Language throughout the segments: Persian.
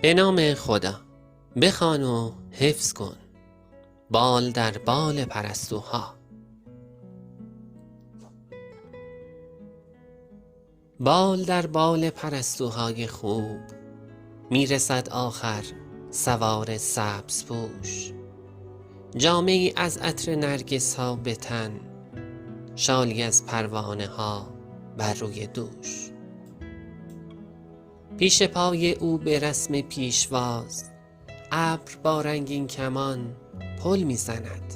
به نام خدا. بخوان و حفظ کن. بال در بال پرستوها. بال در بال پرستوهای خوب، میرسد آخر سوار سبز پوش. جامه ای از عطر نرگس ها به تن، شالی از پروانه ها بر روی دوش. پیش پای او به رسم پیشواز، ابر با رنگین کمان پل میزند.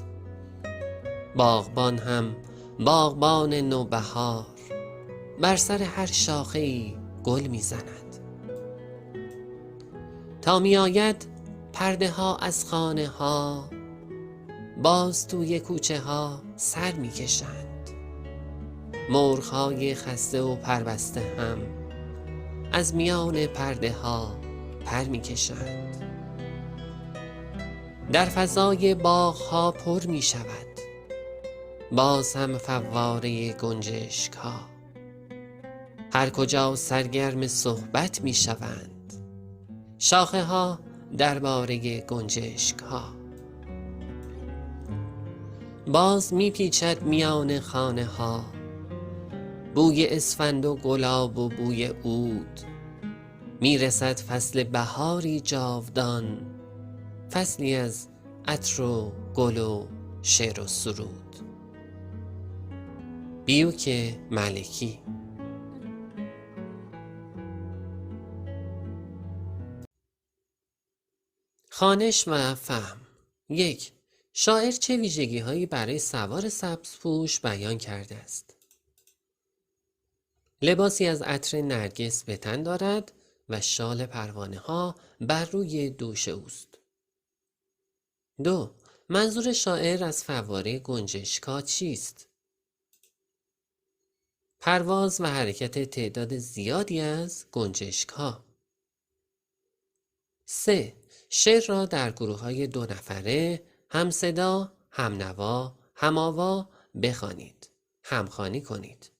باغبان هم باغبان نوبهار، بر سر هر شاخه‌ای گل میزند. تا میآید پرده ها از خانه ها، باز توی کوچه ها سر میکشند. مرغ های خسته و پربسته هم از میان پرده ها پر میکشند. در فضای باغ ها پر می شود، باز هم فواره گنجشک ها. هر کجا سرگرم صحبت می شوند، شاخه ها درباره گنجشک ها. باز می پیچد میان خانه ها، بوی اسفند و گلاب و بوی عود. می رسد فصل بهاری جاودان، فصلی از عطر و گل و شعر و سرود. بیوک ملکی. خوانش و فهم. 1. شاعر چه ویژگی هایی برای سوار سبزپوش بیان کرده است؟ لباسی از عطر نرگس به تن دارد و شال پروانه ها بر روی دوش اوست. 2. منظور شاعر از فواره گنجشک‌ها چیست؟ پرواز و حرکت تعداد زیادی از گنجشک‌ها. 3. شعر را در گروه‌های 2 نفره، همصدا، همنوا، هم‌آوا بخوانید. همخوانی کنید.